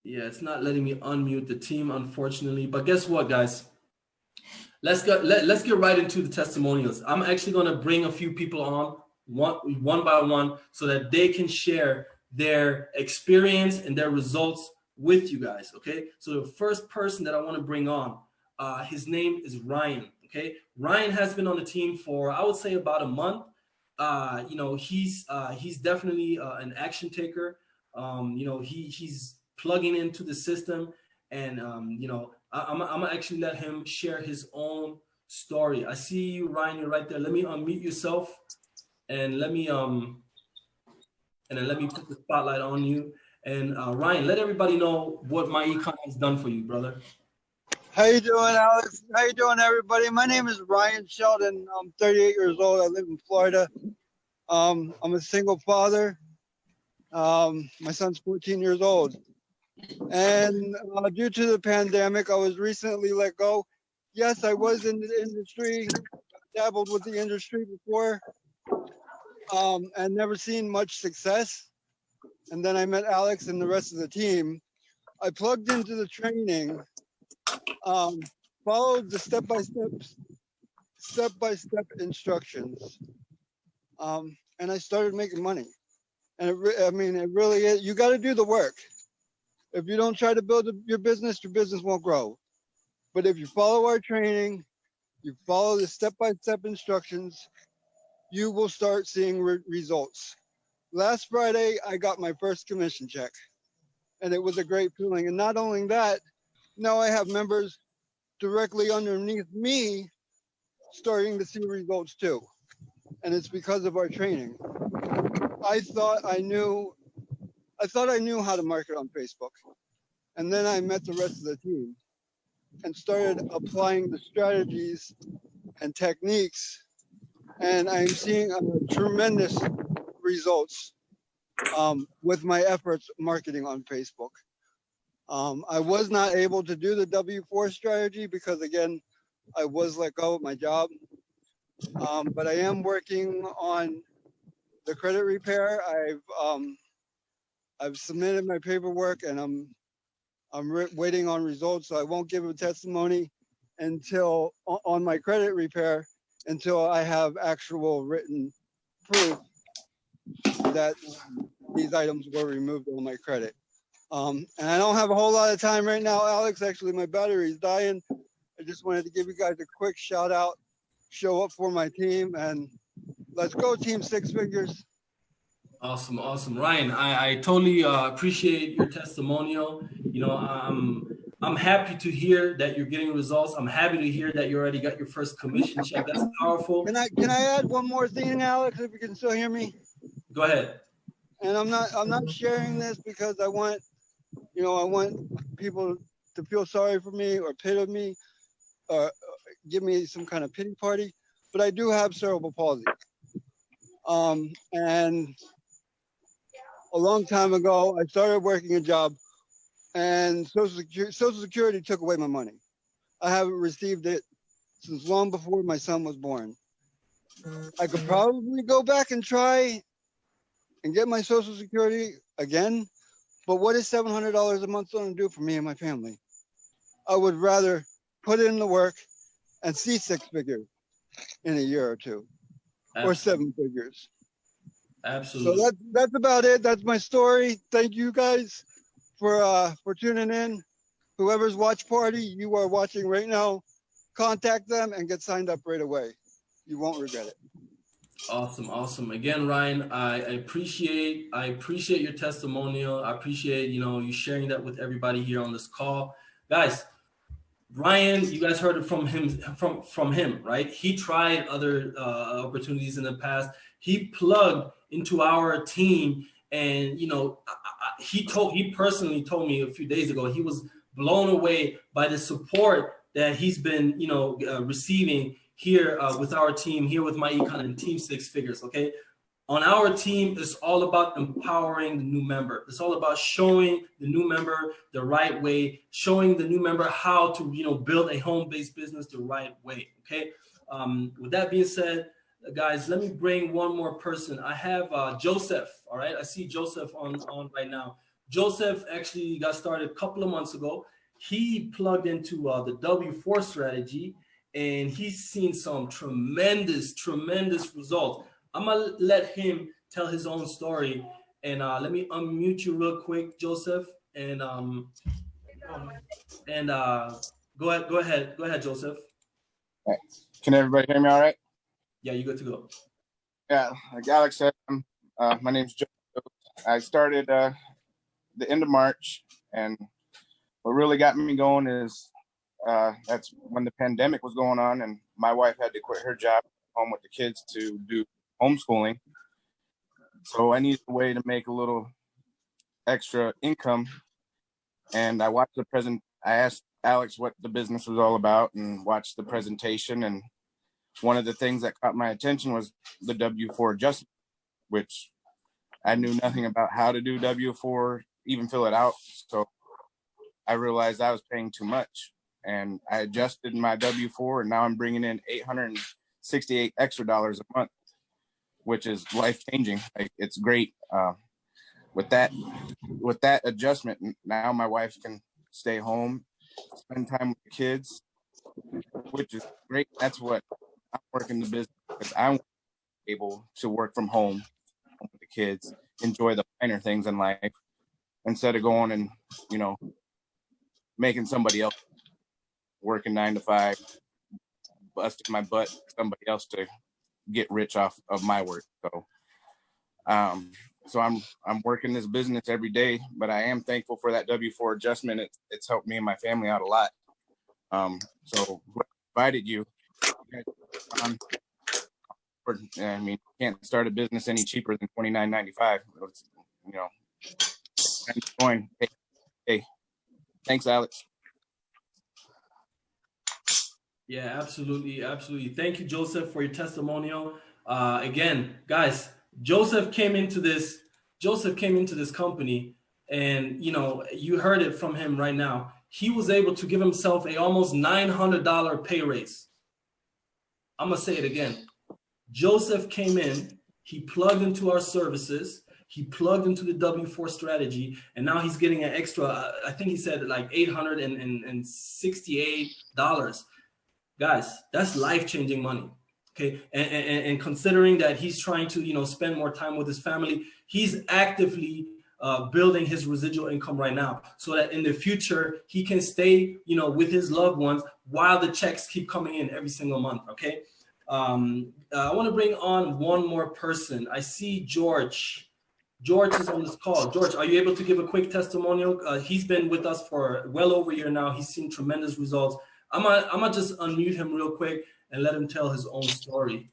Yeah, it's not letting me unmute the team, unfortunately. But guess what, guys? Let's get right into the testimonials. I'm actually going to bring a few people on one by one so that they can share their experience and their results with you guys. Okay. So the first person that I want to bring on, his name is Ryan. Okay. Ryan has been on the team for, I would say, about a month. He's definitely an action taker. He's plugging into the system, and I'm gonna actually let him share his own story. I see you, Ryan. You're right there. Let me unmute yourself, and let me put the spotlight on you. And Ryan, let everybody know what Myecon has done for you, brother. How you doing, Alex? How you doing, everybody? My name is Ryan Sheldon. I'm 38 years old. I live in Florida. I'm a single father. My son's 14 years old. And due to the pandemic, I was recently let go. Yes, I was in the industry, dabbled with the industry before, and never seen much success. And then I met Alex and the rest of the team. I plugged into the training, followed the step-by-step instructions, and I started making money. And it really is. You got to do the work. If you don't try to build your business won't grow. But if you follow our training, you follow the step-by-step instructions, you will start seeing results. Last Friday, I got my first commission check, and it was a great feeling. And not only that, now I have members directly underneath me starting to see results too. And it's because of our training. I thought I knew how to market on Facebook. And then I met the rest of the team and started applying the strategies and techniques. And I'm seeing tremendous results with my efforts marketing on Facebook. I was not able to do the W4 strategy because, again, I was let go of my job. But I am working on the credit repair. I've submitted my paperwork, and I'm waiting on results. So I won't give a testimony until on my credit repair until I have actual written proof that these items were removed on my credit. And I don't have a whole lot of time right now, Alex. Actually, my battery's dying. I just wanted to give you guys a quick shout out, show up for my team, and let's go, Team Six Figures. Awesome. Ryan, I totally appreciate your testimonial. I'm happy to hear that you're getting results. I'm happy to hear that you already got your first commission check. That's powerful. Can I add one more thing, Alex, if you can still hear me? Go ahead. And I'm not sharing this because I want people to feel sorry for me or pity me or give me some kind of pity party. But I do have cerebral palsy. And a long time ago, I started working a job, and Social Security took away my money. I haven't received it since long before my son was born. I could probably go back and try and get my Social Security again, but what is $700 a month going to do for me and my family? I would rather put in the work and see six figures in a year or two. Absolutely. Or seven figures. Absolutely. So that's about it. That's my story. Thank you guys for tuning in. Whoever's watch party you are watching right now, contact them and get signed up right away. You won't regret it. Awesome. Again, Ryan, I appreciate your testimonial. I appreciate you sharing that with everybody here on this call, guys. Ryan, you guys heard it from him, right? He tried other opportunities in the past. He plugged into our team, and he personally told me a few days ago he was blown away by the support that he's been receiving here with our team, here with Myecon and Team Six Figures. Okay. On our team, it's all about empowering the new member. It's all about showing the new member the right way, showing the new member how to, build a home-based business the right way. Okay. With that being said, guys, let me bring one more person. I have Joseph. All right. I see Joseph on right now. Joseph actually got started a couple of months ago. He plugged into the W4 strategy, and he's seen some tremendous results. I'm gonna let him tell his own story, and let me unmute you real quick, Joseph, and go ahead, Joseph. All right. Can everybody hear me all right? Yeah, you good to go. Yeah, like Alex said, my name's Joe. I started the end of March, and what really got me going is that's when the pandemic was going on, and my wife had to quit her job home with the kids to do homeschooling. So I needed a way to make a little extra income, and I watched I asked Alex what the business was all about and watched the presentation, and one of the things that caught my attention was the W4 adjustment, which I knew nothing about how to do W4, even fill it out. So I realized I was paying too much, and I adjusted my W4, and now I'm bringing in $868 extra a month, which is life-changing. Like, it's great. With that adjustment, now my wife can stay home, spend time with the kids, which is great. That's what I'm working the business because I'm able to work from home with the kids, enjoy the finer things in life instead of going and, making somebody else working 9 to 5, busting my butt for somebody else to get rich off of my work. So I'm working this business every day, but I am thankful for that W4 adjustment. It's helped me and my family out a lot. So what invited you I mean, you can't start a business any cheaper than $29.95. Going. Hey, thanks, Alex. Yeah, absolutely. Thank you, Joseph, for your testimonial. Again, guys, Joseph came into this company, and you heard it from him right now. He was able to give himself a almost $900 pay raise. I'm gonna say it again. Joseph came in, he plugged into our services, he plugged into the W4 strategy, and now he's getting an extra, I think he said like $868. Guys, that's life-changing money. Okay, and considering that he's trying to spend more time with his family, he's actively building his residual income right now, so that in the future he can stay with his loved ones while the checks keep coming in every single month. Okay, I want to bring on one more person. I see George. George is on this call. George, are you able to give a quick testimonial? He's been with us for well over a year now. He's seen tremendous results. I'm gonna just unmute him real quick and let him tell his own story.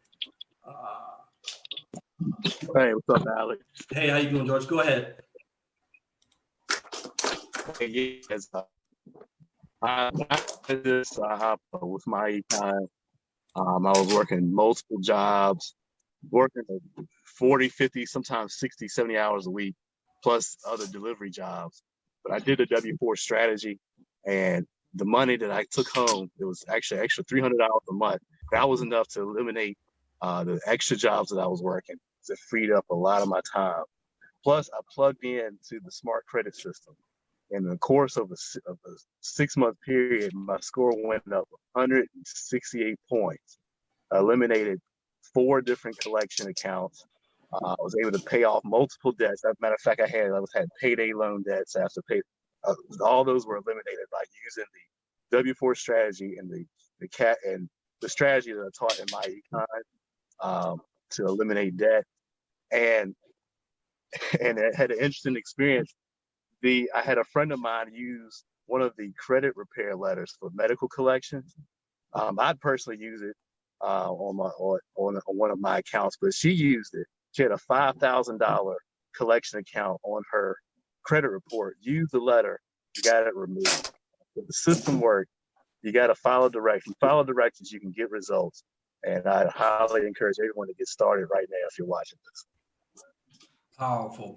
Hey, what's up, Alex? Hey, how you doing, George? Go ahead. Hey, yes, I did this with Myecon. I was working multiple jobs, working 40, 50, sometimes 60, 70 hours a week, plus other delivery jobs. But I did a W4 strategy, and the money that I took home, it was actually extra $300 a month. That was enough to eliminate the extra jobs that I was working. It freed up a lot of my time. Plus, I plugged in to the smart credit system. In the course of a 6-month period, my score went up 168 points. I eliminated 4 different collection accounts. I was able to pay off multiple debts. As a matter of fact, I had payday loan debts. I have to pay. All those were eliminated by using the W4 strategy and the strategy that I taught in Myecon to eliminate debt. And I had an interesting experience. I had a friend of mine use one of the credit repair letters for medical collections. I'd personally use it on one of my accounts, but she used it. She had a $5,000 collection account on her credit report. Use the letter, you got it removed. If the system worked, you got to follow directions. Follow directions, you can get results. And I highly encourage everyone to get started right now if you're watching this. Powerful.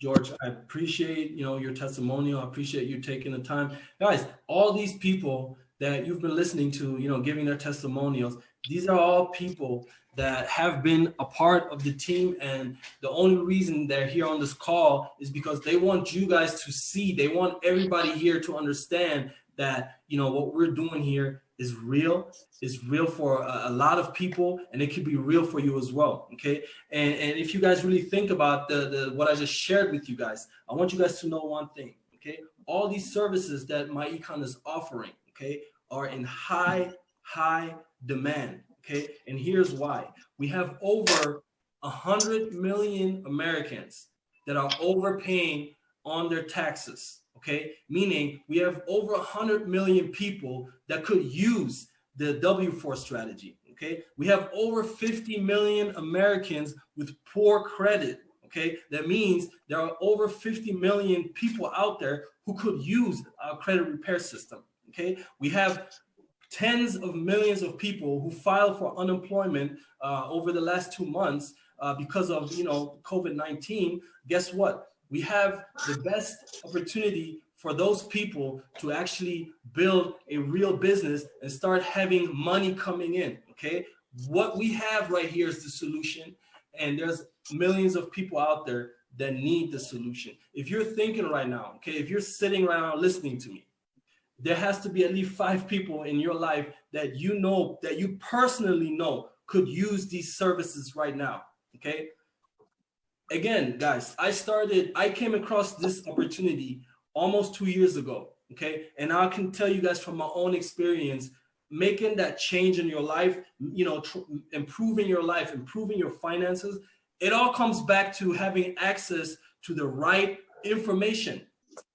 George, I appreciate your testimonial. I appreciate you taking the time. Guys, all these people that you've been listening to, giving their testimonials, These are all people that have been a part of the team, and the only reason they're here on this call is because they want you guys to see, they want everybody here to understand that, you know, what we're doing here is real. It's real for a lot of people, and it could be real for you as well. Okay. And if you guys really think about the what I just shared with you guys, I want you guys to know one thing. Okay. All these services that Myecon is offering, okay, are in high demand. Okay. And here's why. We have over 100 million Americans that are overpaying on their taxes. Okay. Meaning we have over 100 million people that could use the W4 strategy. Okay. We have over 50 million Americans with poor credit. Okay. That means there are over 50 million people out there who could use our credit repair system. Okay. We have tens of millions of people who filed for unemployment over the last 2 months because of, you know, COVID-19. Guess what? We have the best opportunity for those people to actually build a real business and start having money coming in. Okay. What we have right here is the solution. And there's millions of people out there that need the solution. If you're thinking right now, okay, if you're sitting right now listening to me, there has to be at least 5 people in your life that you know, that you personally know could use these services right now. Okay. Again, guys, I came across this opportunity almost 2 years ago. Okay. And I can tell you guys from my own experience, making that change in your life, you know, improving your life, improving your finances, it all comes back to having access to the right information.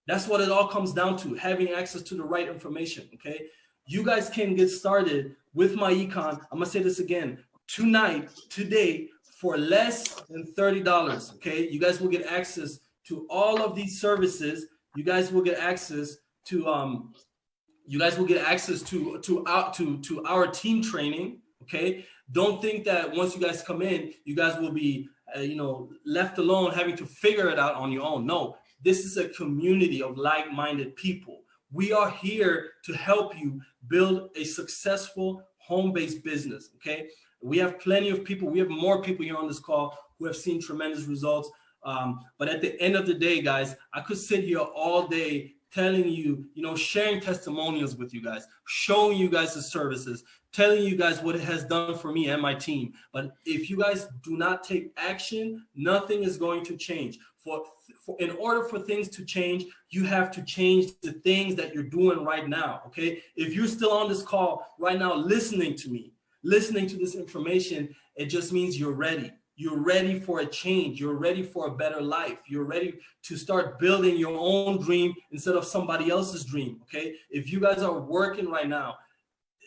That's what it all comes down to, having access to the right information. Okay. You guys can get started with Myecon. I'm going to say this again, today, for less than $30. Okay. You guys will get access to all of these services. You guys will get access to our team training. Okay. Don't think that once you guys come in, you guys will be left alone having to figure it out on your own. No, this is a community of like-minded people. We are here to help you build a successful home-based business. Okay. We have plenty of people. We have more people here on this call who have seen tremendous results. But at the end of the day, guys, I could sit here all day telling you, sharing testimonials with you guys, showing you guys the services, telling you guys what it has done for me and my team. But if you guys do not take action, nothing is going to change. In order for things to change, you have to change the things that you're doing right now, okay? If you're still on this call right now listening to me, listening to this information, it just means you're ready. You're ready for a change. You're ready for a better life. You're ready to start building your own dream instead of somebody else's dream, okay? If you guys are working right now,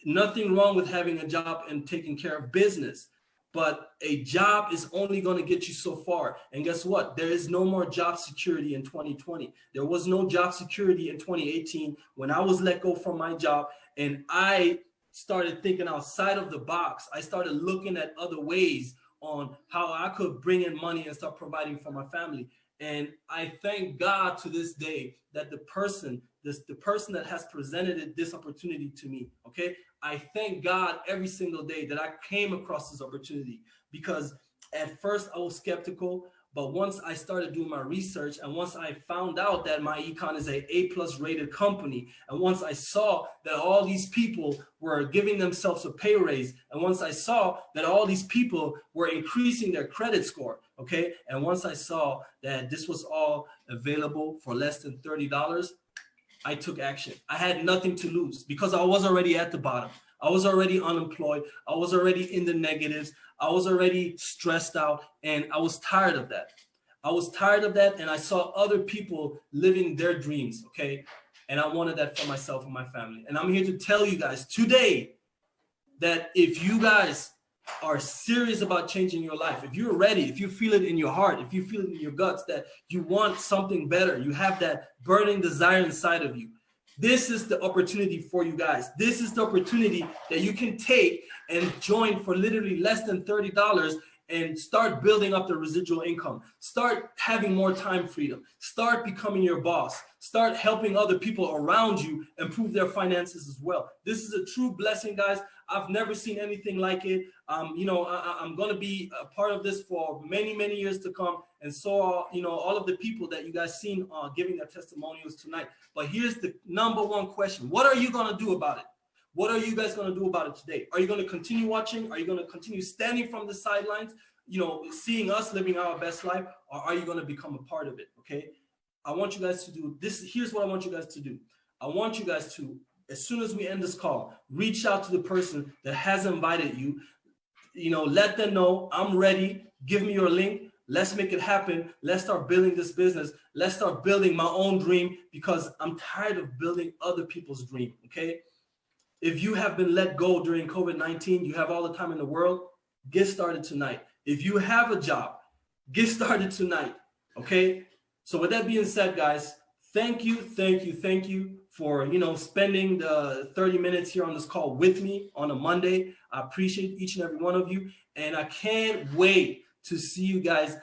nothing wrong with having a job and taking care of business, but a job is only going to get you so far. And guess what? There is no more job security in 2020. There was no job security in 2018 when I was let go from my job and I started thinking outside of the box. I started looking at other ways on how I could bring in money and start providing for my family. And I thank God to this day that the person that has presented this opportunity to me, okay? I thank God every single day that I came across this opportunity, because at first I was skeptical, but once I started doing my research and once I found out that Myecon is a A+ rated company, and once I saw that all these people were giving themselves a pay raise, and once I saw that all these people were increasing their credit score, okay, and once I saw that this was all available for less than $30, I took action. I had nothing to lose because I was already at the bottom. I was already unemployed. I was already in the negatives. I was already stressed out, and I was tired of that. I was tired of that, and I saw other people living their dreams, okay? And I wanted that for myself and my family. And I'm here to tell you guys today that if you guys are serious about changing your life, if you're ready, if you feel it in your heart, if you feel it in your guts that you want something better, you have that burning desire inside of you, this is the opportunity for you guys. This is the opportunity that you can take and join for literally less than $30 and start building up the residual income. Start having more time freedom. Start becoming your boss. Start helping other people around you improve their finances as well. This is a true blessing, guys. I've never seen anything like it. You know, I'm going to be a part of this for many, many years to come. And so, you know, all of the people that you guys seen giving their testimonials tonight. But here's the number one question. What are you going to do about it? What are you guys going to do about it today? Are you going to continue watching? Are you going to continue standing from the sidelines, you know, seeing us living our best life? Or are you going to become a part of it? Okay. I want you guys to do this. Here's what I want you guys to do. I want you guys to, as soon as we end this call, reach out to the person that has invited you. You know, let them know I'm ready. Give me your link. Let's make it happen. Let's start building this business. Let's start building my own dream, because I'm tired of building other people's dream. Okay. If you have been let go during COVID-19, you have all the time in the world. Get started tonight. If you have a job, get started tonight. Okay. So with that being said, guys, thank you for, you know, spending the 30 minutes here on this call with me on a Monday. I appreciate each and every one of you, and I can't wait to see you guys,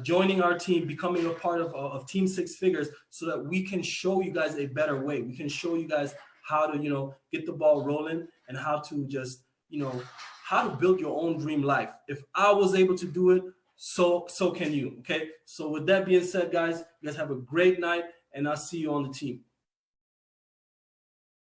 joining our team, becoming a part of Team Six Figures, so that we can show you guys a better way. We can show you guys how to, you know, get the ball rolling, and how to just, you know, how to build your own dream life. If I was able to do it, so can you. Okay. So with that being said, guys, you guys have a great night, and I'll see you on the team.